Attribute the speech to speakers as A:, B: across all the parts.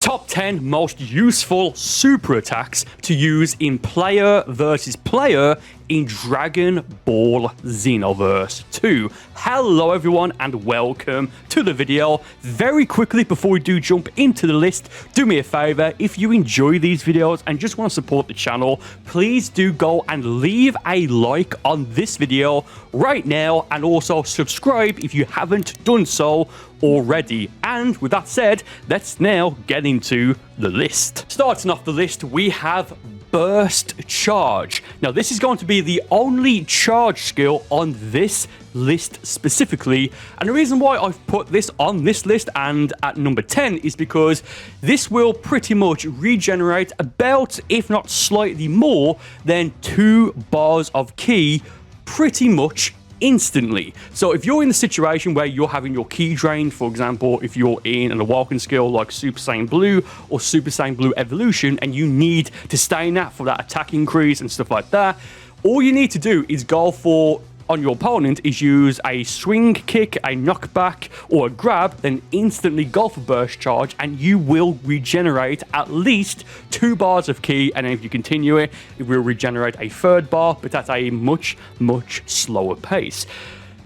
A: Top 10 most useful super attacks to use in player versus player in Dragon Ball Xenoverse 2. Hello everyone and welcome to the video. Very quickly before we do jump into the list, do me a favor, if you enjoy these videos and just want to support the channel, please do go and leave a like on this video right now and also subscribe if you haven't done so already. And with that said, let's now get into the list. Starting off the list, we have Burst Charge. Now this is going to be the only charge skill on this list specifically, and the reason why I've put this on this list and at number 10 is because this will pretty much regenerate about, if not slightly more than 2 bars of ki pretty much instantly. So if you're in the situation where you're having your ki drained, for example, if you're in an awakened skill like Super Saiyan Blue or Super Saiyan Blue Evolution and you need to stay in that for that attack increase and stuff like that, all you need to do is go for, on your opponent, is use a swing kick, a knockback, or a grab, then instantly go for Burst Charge, and you will regenerate at least 2 bars of ki, and then if you continue it, it will regenerate a 3rd bar, but at a much, much slower pace.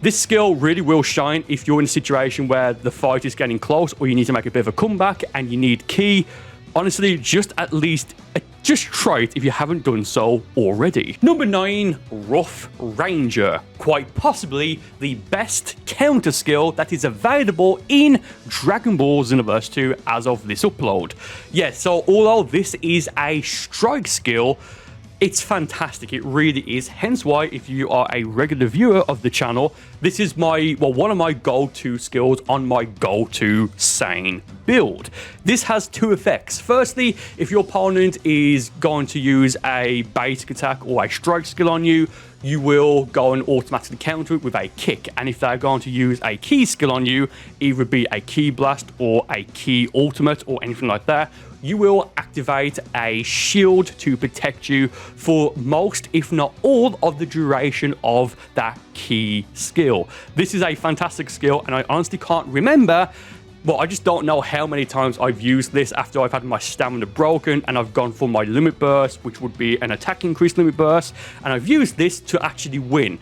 A: This skill really will shine if you're in a situation where the fight is getting close, or you need to make a bit of a comeback, and you need ki. Honestly, just try it if you haven't done so already. Number 9, Rough Ranger. Quite possibly the best counter skill that is available in Dragon Ball Xenoverse 2 as of this upload. Yes, so although this is a strike skill, it's fantastic, it really is. Hence why, if you are a regular viewer of the channel, this is one of my go-to skills on my go-to Saiyan build. This has 2 effects. Firstly, if your opponent is going to use a basic attack or a strike skill on you, you will go and automatically counter it with a kick. And if they're going to use a ki skill on you, either be a ki blast or a ki ultimate or anything like that, you will activate a shield to protect you for most, if not all, of the duration of that ki skill. This is a fantastic skill, and I honestly can't remember, well, I just don't know how many times I've used this after I've had my stamina broken and I've gone for my limit burst, which would be an attack increase limit burst, and I've used this to actually win.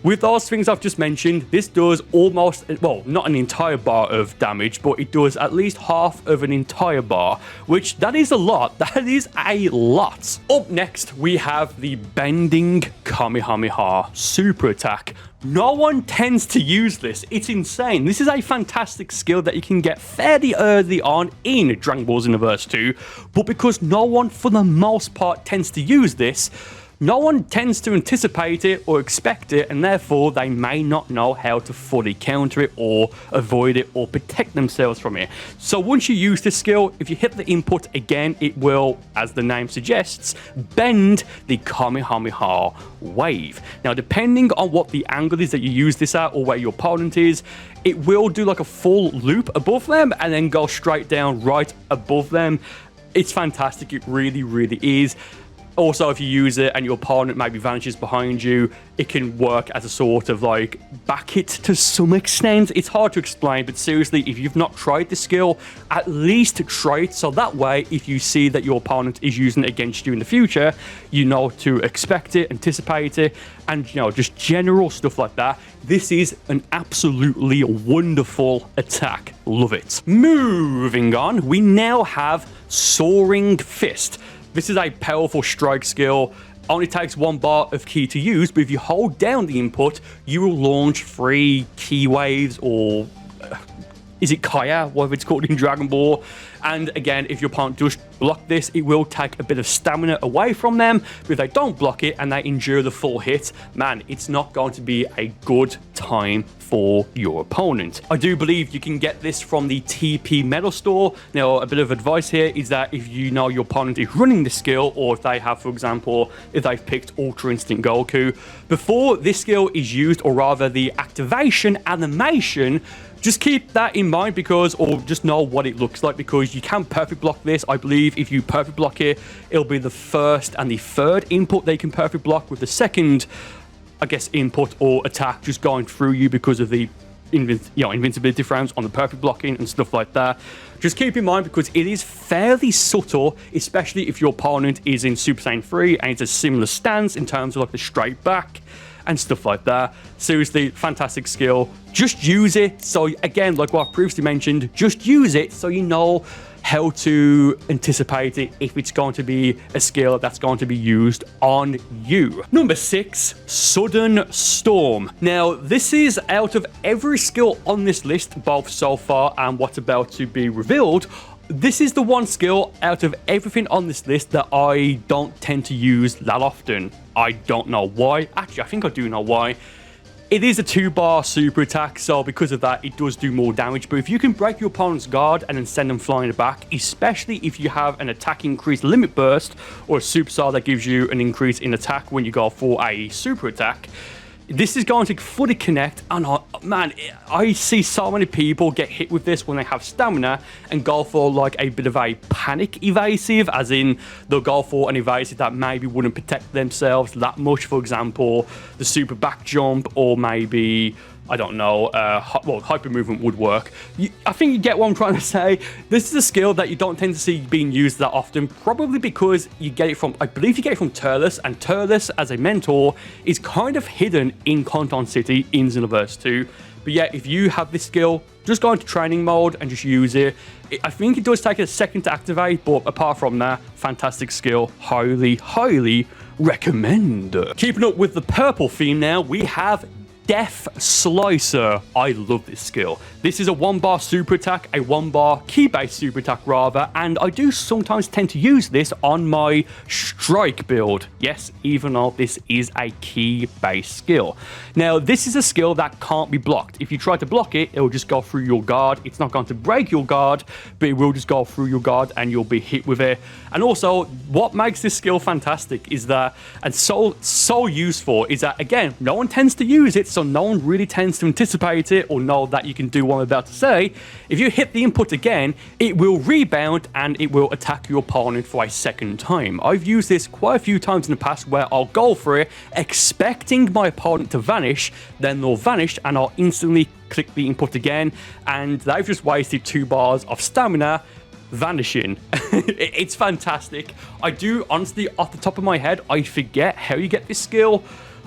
A: With those things I've just mentioned, this does almost, well, not an entire bar of damage, but it does at least half of an entire bar, which that is a lot. That is a lot. Up next, we have the Bang Kamehameha super attack. No one tends to use this. It's insane. This is a fantastic skill that you can get fairly early on in Dragon Ball Xenoverse 2, but because no one, for the most part, tends to use this, no one tends to anticipate it or expect it, and therefore they may not know how to fully counter it or avoid it or protect themselves from it. So once you use this skill, if you hit the input again, it will, as the name suggests, bend the Kamehameha wave. Now, depending on what the angle is that you use this at or where your opponent is, it will do like a full loop above them and then go straight down right above them. It's fantastic. It really, really is. Also, if you use it and your opponent maybe vanishes behind you, it can work as a sort of like back hit to some extent. It's hard to explain, but seriously, if you've not tried the skill, at least try it. So that way, if you see that your opponent is using it against you in the future, you know to expect it, anticipate it, and just general stuff like that. This is an absolutely wonderful attack. Love it. Moving on, we now have Soaring Fist. This is a powerful strike skill. Only takes 1 bar of ki to use, but if you hold down the input, you will launch 3 ki waves, or is it Kaya, whatever it's called in Dragon Ball. And again, if your opponent does block this, it will take a bit of stamina away from them. But if they don't block it and they endure the full hit, man, it's not going to be a good time for your opponent. I do believe you can get this from the TP Metal Store. Now, a bit of advice here is that if you know your opponent is running this skill, or if they have, for example, if they've picked Ultra Instinct Goku, before this skill is used, or rather the activation animation, just keep that in mind, because, or just know what it looks like, because you can perfect block this. I believe if you perfect block it, it'll be the 1st and the 3rd input they can perfect block, with the 2nd, I guess, input or attack just going through you because of the invincibility frames on the perfect blocking and stuff like that. Just keep in mind, because it is fairly subtle, especially if your opponent is in Super Saiyan 3 and it's a similar stance in terms of like the straight back and stuff like that. Seriously, fantastic skill. Just use it. So again, like what I've previously mentioned, just use it so you know how to anticipate it if it's going to be a skill that's going to be used on you. Number 6, Sudden Storm. Now, this is out of every skill on this list, both so far and what's about to be revealed, this is the one skill out of everything on this list that I don't tend to use that often. I don't know why. Actually, I think I do know why. It is a 2-bar super attack, so because of that, it does do more damage. But if you can break your opponent's guard and then send them flying back, especially if you have an attack increase limit burst or a superstar that gives you an increase in attack when you go for a super attack, this is going to fully connect. And man, I see so many people get hit with this when they have stamina and go for like a bit of a panic evasive, as in they'll go for an evasive that maybe wouldn't protect themselves that much. For example, the super back jump, or maybe, I don't know, well, hyper movement would work. I think you get what I'm trying to say. This is a skill that you don't tend to see being used that often, probably because you get it from, I believe you get it from Turles, and Turles as a mentor is kind of hidden in Conton City in Xenoverse 2. But yeah, if you have this skill, just go into training mode and just use it. I think it does take a second to activate, but apart from that, fantastic skill. Highly, highly recommend. Keeping up with the purple theme now, we have Death Slicer. I love this skill. This is a 1-bar super attack, a 1-bar key-based super attack rather, and I do sometimes tend to use this on my strike build. Yes, even though this is a key-based skill. Now, this is a skill that can't be blocked. If you try to block it, it will just go through your guard. It's not going to break your guard, but it will just go through your guard and you'll be hit with it. And also, what makes this skill fantastic is that, and so useful, is that, again, no one tends to use it, so no one really tends to anticipate it or know that you can do what I'm about to say. If you hit the input again, it will rebound and it will attack your opponent for a second time. I've used this quite a few times in the past where I'll go for it, expecting my opponent to vanish, then they'll vanish and I'll instantly click the input again, and they've just wasted 2 bars of stamina vanishing. It's fantastic. I do, honestly, off the top of my head, I forget how you get this skill.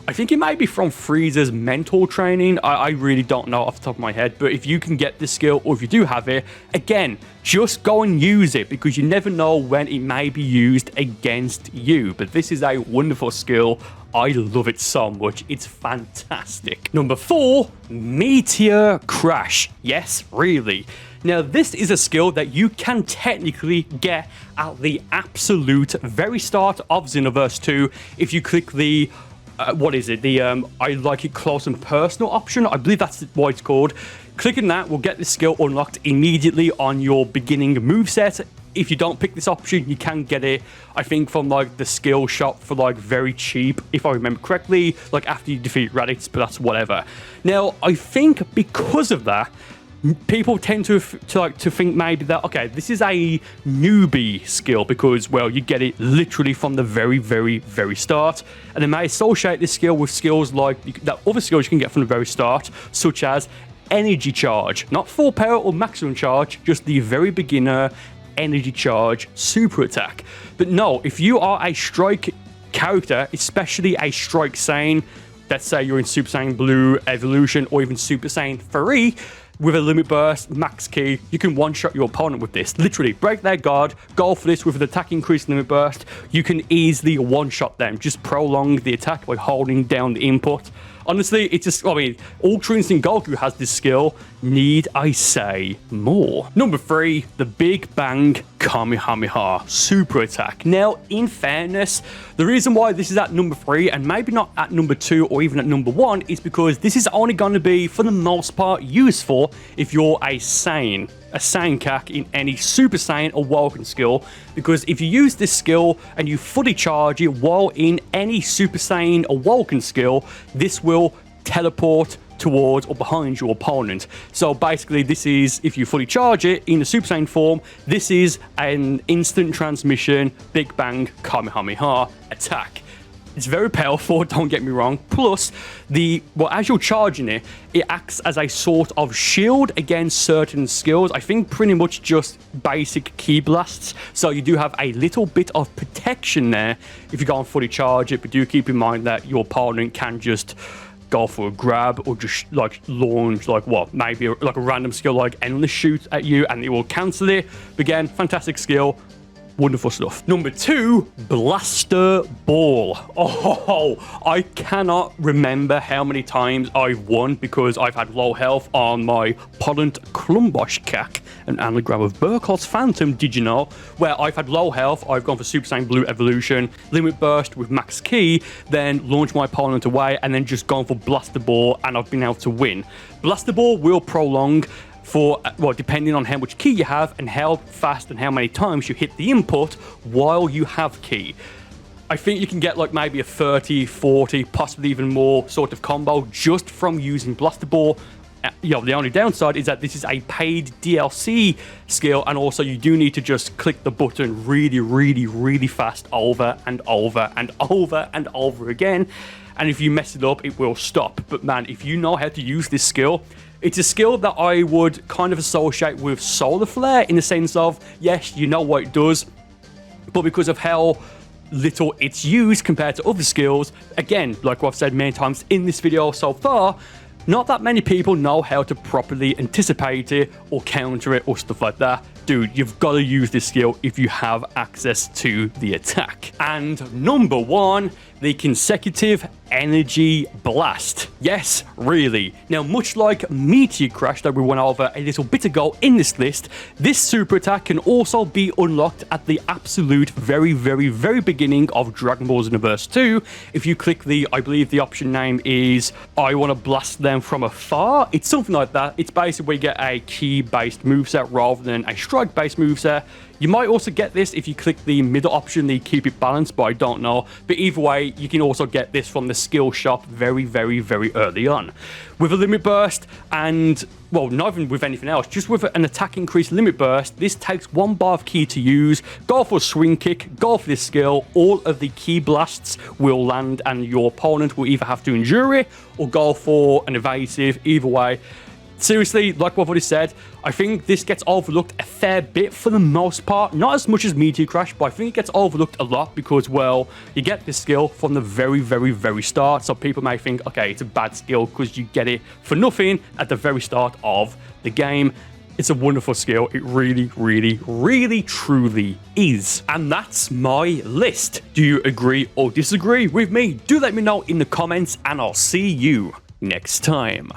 A: I think it might be from Frieza's mentor training. I really don't know off the top of my head. But if you can get this skill, or if you do have it, again, just go and use it, because you never know when it may be used against you. But this is a wonderful skill. I love it so much. It's fantastic. Number 4, Meteor Crash. Yes, really. Now, this is a skill that you can technically get at the absolute very start of Xenoverse 2 if you click the what is it? The I like it close and personal option. I believe that's what it's called. Clicking that will get this skill unlocked immediately on your beginning moveset. If you don't pick this option, you can get it, I think, from like the skill shop for like very cheap, if I remember correctly, like after you defeat Raditz, but that's whatever. Now, I think because of that, people tend to think maybe that, okay, this is a newbie skill because, well, you get it literally from the very, very, very start. And they may associate this skill with skills like that other skills you can get from the very start, such as energy charge. Not full power or maximum charge, just the very beginner energy charge super attack. But no, if you are a strike character, especially a strike Saiyan, let's say you're in Super Saiyan Blue Evolution or even Super Saiyan 3, with a limit burst, max key, you can one-shot your opponent with this. Literally, break their guard, go for this with an attack increase limit burst. You can easily one-shot them. Just prolong the attack by holding down the input. Honestly, it's just, I mean, Ultra Instinct Goku has this skill. Need I say more? Number 3, the Big Bang Kamehameha super attack. Now, in fairness, the reason why this is at number 3 and maybe not at number 2 or even at number 1 is because this is only going to be, for the most part, useful if you're a Saiyan CAC in any Super Saiyan or Vulcan skill, because if you use this skill and you fully charge it while in any Super Saiyan or Vulcan skill, this will teleport towards or behind your opponent. So basically, this is, if you fully charge it in the Super Saiyan form, this is an instant transmission Big Bang Kamehameha attack. It's very powerful, don't get me wrong. Plus, as you're charging it, it acts as a sort of shield against certain skills. I think pretty much just basic ki blasts. So you do have a little bit of protection there if you go and fully charge it, but do keep in mind that your opponent can just go for a grab or just like launch maybe like a random skill like endless shoot at you and it will cancel it. But again, fantastic skill. Wonderful stuff. Number 2, Blaster Ball. Oh, I cannot remember how many times I've won because I've had low health on my Polent Klumboshkak, an anagram of Burcol's Phantom, did you know? Where I've had low health, I've gone for Super Saiyan Blue Evolution, Limit Burst with Max Ki, then launch my opponent away, and then just gone for Blaster Ball, and I've been able to win. Blaster Ball will prolong for, depending on how much ki you have and how fast and how many times you hit the input while you have ki. I think you can get like maybe a 30, 40, possibly even more sort of combo just from using Blaster Ball. The only downside is that this is a paid DLC skill, and also you do need to just click the button really, really, really fast over and over and over and over again. And if you mess it up, it will stop. But man, if you know how to use this skill, it's a skill that I would kind of associate with Solar Flare in the sense of, yes, you know what it does, but because of how little it's used compared to other skills, again, like what I've said many times in this video so far, not that many people know how to properly anticipate it or counter it or stuff like that. Dude, you've got to use this skill if you have access to the attack. And number 1, the consecutive energy blast. Yes, really. Now, much like Meteor Crash that we went over a little bit ago in this list, this super attack can also be unlocked at the absolute very, very, very beginning of Dragon Ball Xenoverse 2. If you click I believe the option name is I want to blast them from afar. It's something like that. It's basically where you get a ki-based moveset rather than a strike-based moveset. You might also get this if you click the middle option, the keep it balanced, but I don't know. But either way, you can also get this from the skill shop very, very, very early on. With a limit burst and, well, not even with anything else, just with an attack increase limit burst, this takes 1 bar of ki to use. Go for a swing kick, go for this skill, all of the ki blasts will land and your opponent will either have to endure it or go for an evasive. Either way, seriously, like what I've already said, I think this gets overlooked a fair bit for the most part. Not as much as Meteor Crash, but I think it gets overlooked a lot because, well, you get this skill from the very, very, very start. So people may think, okay, it's a bad skill because you get it for nothing at the very start of the game. It's a wonderful skill. It really, really, really, truly is. And that's my list. Do you agree or disagree with me? Do let me know in the comments, and I'll see you next time.